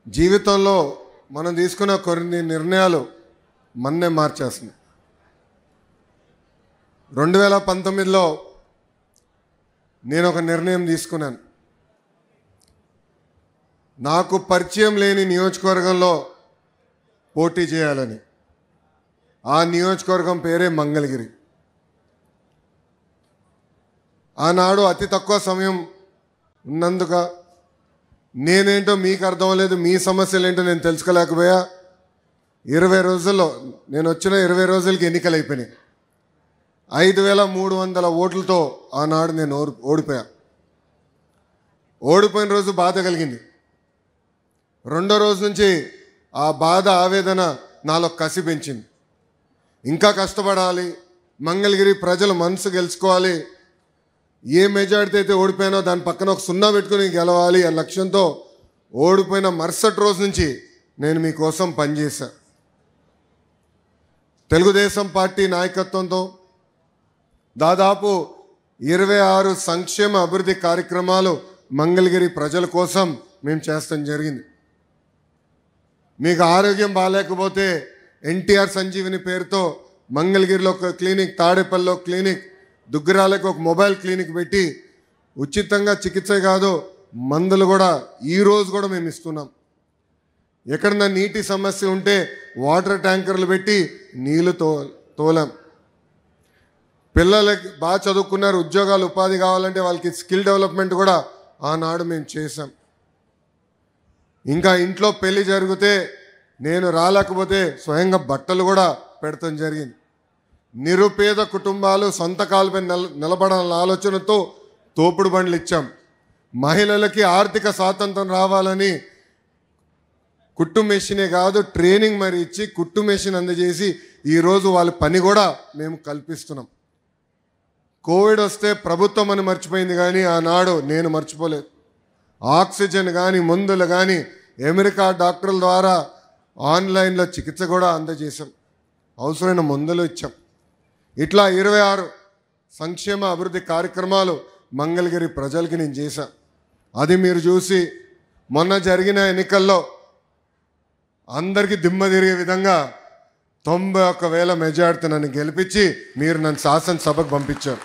జీవితంలో మనం తీసుకున్న కొన్ని నిర్ణయాలు మన్నే మార్చేస్తుంది. 2019లో నేను ఒక నిర్ణయం తీసుకున్నాను. నాకు పరిచయం లేని నియోజకవర్గంలో పోటీ చేయాలని. ఆ నియోజకవర్గం పేరే మంగళగిరి. ఆనాడు అతి తక్కువ సమయం ఉన్నందుక నేనేంటో మీకు అర్థం లేదు, మీ సమస్యలు ఏంటో నేను తెలుసుకోలేకపోయా. 20 రోజుల్లో నేను వచ్చిన 20 రోజులకి ఎన్నికలు అయిపోయినాయి. 5300 ఓట్లతో ఆనాడు నేను ఓడిపోయా. ఓడిపోయిన రోజు బాధ కలిగింది. రెండో రోజు నుంచి ఆ బాధ ఆవేదన నాలో కసి పెంచింది. ఇంకా కష్టపడాలి, మంగళగిరి ప్రజల మనసు గెలుచుకోవాలి, ఏ మెజారిటీ అయితే ఓడిపోయినో దాని పక్కన ఒక 0 పెట్టుకుని గెలవాలి అనే లక్ష్యంతో ఓడిపోయిన మరుసటి రోజు నుంచి నేను మీకోసం పనిచేశా. తెలుగుదేశం పార్టీ నాయకత్వంతో దాదాపు 26 సంక్షేమ అభివృద్ధి కార్యక్రమాలు మంగళగిరి ప్రజల కోసం మేము చేస్తాం జరిగింది. మీకు ఆరోగ్యం బాగాలేకపోతే ఎన్టీఆర్ సంజీవిని పేరుతో మంగళగిరిలో ఒక క్లినిక్, తాడేపల్లిలో క్లినిక్, దుగ్గరాలకు ఒక మొబైల్ క్లినిక్ పెట్టి ఉచితంగా చికిత్స కాదు మందులు కూడా ఈరోజు కూడా మేము ఇస్తున్నాం. ఎక్కడన్నా నీటి సమస్య ఉంటే వాటర్ ట్యాంకర్లు పెట్టి నీళ్లు తోలాం. పిల్లలకి బాగా చదువుకున్నారు, ఉద్యోగాలు ఉపాధి కావాలంటే వాళ్ళకి స్కిల్ డెవలప్మెంట్ కూడా ఆనాడు మేము చేశాం. ఇంకా ఇంట్లో పెళ్లి జరిగితే నేను రాలేకపోతే స్వయంగా బట్టలు కూడా పెడతాం జరిగింది. నిరుపేద కుటుంబాలు సొంత కాలుపై నిలబడాలన్న ఆలోచనతో తోపుడు బండ్లు ఇచ్చాం. మహిళలకి ఆర్థిక స్వాతంత్రం రావాలని కుట్టు మెషినే కాదు ట్రైనింగ్ మరి ఇచ్చి కుట్టు మెషిన్ అందజేసి ఈరోజు వాళ్ళ పని కూడా మేము కల్పిస్తున్నాం. కోవిడ్ వస్తే ప్రభుత్వం అని మర్చిపోయింది, కానీ ఆనాడు నేను మర్చిపోలేదు. ఆక్సిజన్ కానీ మందులు కానీ అమెరికా డాక్టర్ల ద్వారా ఆన్లైన్లో చికిత్స కూడా అందజేశాం. అవసరమైన మందులు ఇచ్చాం. ఇట్లా 26 సంక్షేమ అభివృద్ధి కార్యక్రమాలు మంగళగిరి ప్రజలకి నేను చేశాను. అది మీరు చూసి మొన్న జరిగిన ఎన్నికల్లో అందరికీ దిమ్మ తిరిగే విధంగా 91,000 మెజార్టీ నన్ను గెలిపించి మీరు నన్ను శాసనసభకు పంపించారు.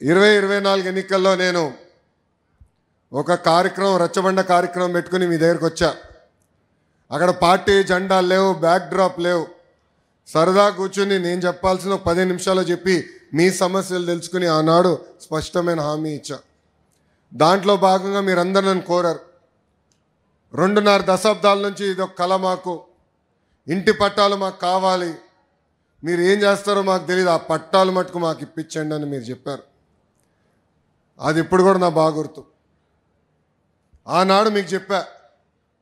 2024 ఎన్నికల్లో నేను ఒక కార్యక్రమం, రచ్చబండ కార్యక్రమం పెట్టుకుని మీ దగ్గరకు వచ్చా. అక్కడ పార్టీ జెండాలు లేవు, బ్యాక్ డ్రాప్ లేవు. సరదా కూర్చుని నేను చెప్పాల్సిన 10 నిమిషాలు చెప్పి మీ సమస్యలు తెలుసుకుని ఆనాడు స్పష్టమైన హామీ ఇచ్చా. దాంట్లో భాగంగా మీరందరూ నన్ను కోరారు. 2.5 దశాబ్దాల నుంచి ఇది ఒక కళ, మాకు ఇంటి పట్టాలు మాకు కావాలి, మీరు ఏం చేస్తారో మాకు తెలియదు, ఆ పట్టాలు మటుకు మాకు ఇప్పించండి అని మీరు చెప్పారు. అది ఇప్పుడు కూడా నా బాగా గుర్తు. ఆనాడు మీకు చెప్పా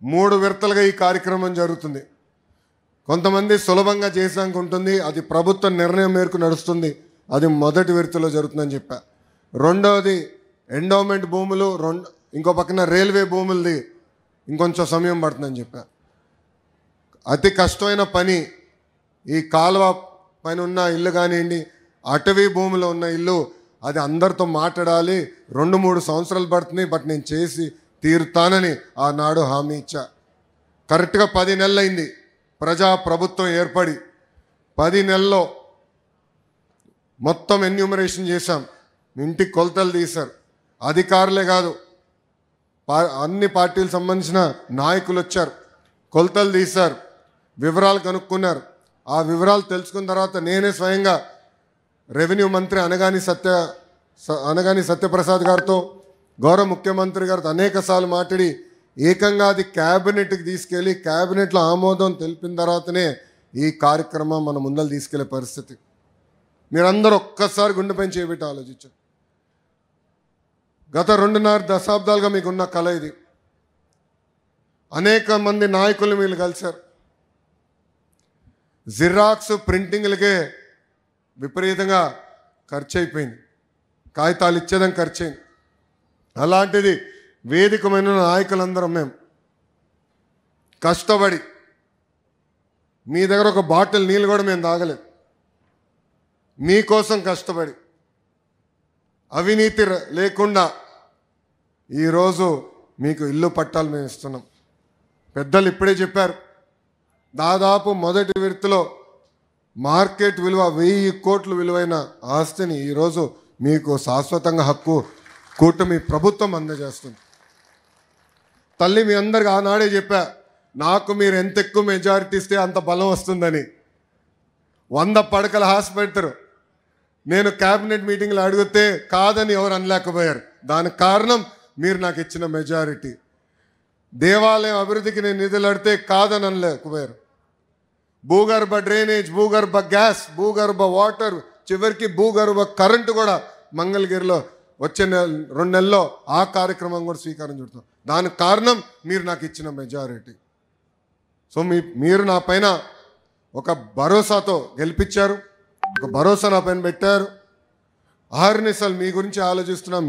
3 విడతలుగా ఈ కార్యక్రమం జరుగుతుంది. కొంతమంది సులభంగా చేసానికి ఉంటుంది, అది ప్రభుత్వ నిర్ణయం మేరకు నడుస్తుంది, అది మొదటి విడతలో జరుగుతుందని చెప్పా. రెండవది ఎండోమెంట్ భూములు, ఇంకో పక్కన రైల్వే భూములది ఇంకొంచెం సమయం పడుతుందని చెప్పా. అతి కష్టమైన పని ఈ కాలువ పైన ఉన్న ఇల్లు కానివ్వండి, అటవీ భూమిలో ఉన్న ఇల్లు, అది అందరితో మాట్లాడాలి, 2-3 సంవత్సరాలు పడుతుంది, బట్ నేను చేసి తీరుతానని ఆనాడు హామీ ఇచ్చా. కరెక్ట్గా 10 నెలలు అయింది ప్రజా ప్రభుత్వం ఏర్పడి. 10 నెలల్లో మొత్తం ఎన్యూమరేషన్ చేశాం, ఇంటికి కొలతలు తీశారు. అధికారులే కాదు, అన్ని పార్టీలకు సంబంధించిన నాయకులు వచ్చారు, కొలతలు తీశారు, వివరాలు కనుక్కున్నారు. ఆ వివరాలు తెలుసుకున్న తర్వాత నేనే స్వయంగా రెవెన్యూ మంత్రి అనగాని సత్యప్రసాద్ గారితో, గౌరవ ముఖ్యమంత్రి గారితో అనేక సార్లు మాట్లాడి ఏకంగా అది క్యాబినెట్కి తీసుకెళ్ళి క్యాబినెట్లో ఆమోదం తెలిపిన తర్వాతనే ఈ కార్యక్రమం మన ముందలు తీసుకెళ్లే పరిస్థితి. మీరందరూ ఒక్కసారి గుండెపై చేపెట్టి ఆలోచించారు. గత 2.5 దశాబ్దాలుగా మీకున్న కళ ఇది. అనేక మంది నాయకులు మీరు కలిశారు. జిరాక్స్ ప్రింటింగ్లకే విపరీతంగా ఖర్చు అయిపోయింది, కాగితాలు ఇచ్చేదానికి ఖర్చు అయింది. అలాంటిది వేదికమైన నాయకులందరం మేము కష్టపడి, మీ దగ్గర ఒక బాటిల్ నీళ్ళు కూడా మేము తాగలేదు, మీకోసం కష్టపడి అవినీతి లేకుండా ఈరోజు మీకు ఇల్లు పట్టాలు మేము ఇస్తున్నాం. పెద్దలు ఇప్పుడే చెప్పారు, దాదాపు మొదటి విడతలో మార్కెట్ విలువ 1000 కోట్ల విలువైన ఆస్తిని ఈరోజు మీకు శాశ్వతంగా హక్కు కూటమి ప్రభుత్వం అందజేస్తుంది. తల్లి మీ అందరికి ఆనాడే చెప్పా, నాకు మీరు ఎంత ఎక్కువ మెజారిటీ ఇస్తే అంత బలం వస్తుందని. 100 పడకల హాస్పిటల్ నేను క్యాబినెట్ మీటింగ్లో అడిగితే కాదని ఎవరు అనలేకపోయారు. దానికి కారణం మీరు నాకు ఇచ్చిన మెజారిటీ. దేవాలయం అభివృద్ధికి నేను నిధులు అడితే కాదని అనలేకపోయారు. భూగర్భ డ్రైనేజ్, భూగర్భ గ్యాస్, భూగర్భ వాటర్, చివరికి భూగర్భ కరెంటు కూడా మంగళగిరిలో వచ్చే 2 నెలల్లో ఆ కార్యక్రమం కూడా స్వీకారం చుడతాం. దానికి కారణం మీరు నాకు ఇచ్చిన మెజారిటీ. సో మీరు నా పైన ఒక భరోసాతో గెలిపించారు, ఒక భరోసా నా పైన పెట్టారు. ఆహర్నిశలు మీ గురించి ఆలోచిస్తున్నా,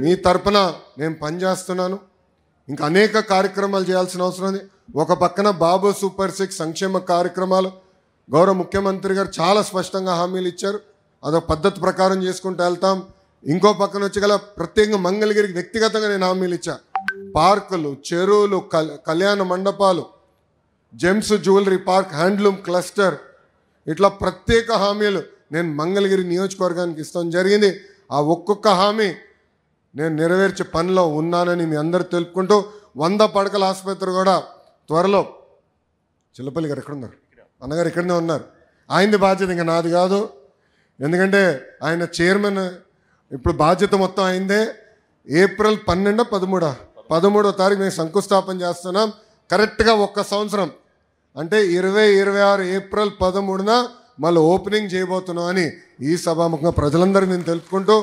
మీ తరపున నేను పనిచేస్తున్నాను. ఇంకా అనేక కార్యక్రమాలు చేయాల్సిన అవసరం ఉంది. ఒక పక్కన బాబు సూపర్ 6 సంక్షేమ కార్యక్రమాలు గౌరవ ముఖ్యమంత్రి గారు చాలా స్పష్టంగా హామీలు ఇచ్చారు. అదొక పద్ధతి ప్రకారం చేసుకుంటూ వెళ్తాం. ఇంకో పక్కన వచ్చి గల ప్రత్యేకంగా మంగళగిరికి వ్యక్తిగతంగా నేను హామీలు ఇచ్చా. పార్కులు, చెరువులు, కళ్యాణ మండపాలు, gems jewellery park, handloom cluster, ఇట్లా ప్రత్యేక హామీలు నేను మంగళగిరి నియోజకవర్గానికి ఇస్తాం జరిగింది. ఆ ఒక్కొక్క హామీ నేను నెరవేర్చే పనిలో ఉన్నానని మీ అందరూ తెలుపుకుంటూ 100 పడకల ఆసుపత్రి కూడా త్వరలో, చిల్లపల్లి గారు ఎక్కడున్నారు? అన్నగారు ఇక్కడనే ఉన్నారు. ఆయనది బాధ్యత, ఇంకా నాది కాదు. ఎందుకంటే ఆయన చైర్మన్, ఇప్పుడు బాధ్యత మొత్తం అయిందే. ఏప్రిల్ 13వ తారీఖు మేము శంకుస్థాపన చేస్తున్నాం. కరెక్ట్గా 1 సంవత్సరం అంటే 2026 ఏప్రిల్ 13న మళ్ళీ ఓపెనింగ్ చేయబోతున్నాం అని ఈ సభాముఖంగా ప్రజలందరికీ నేను తెలుపుకుంటూ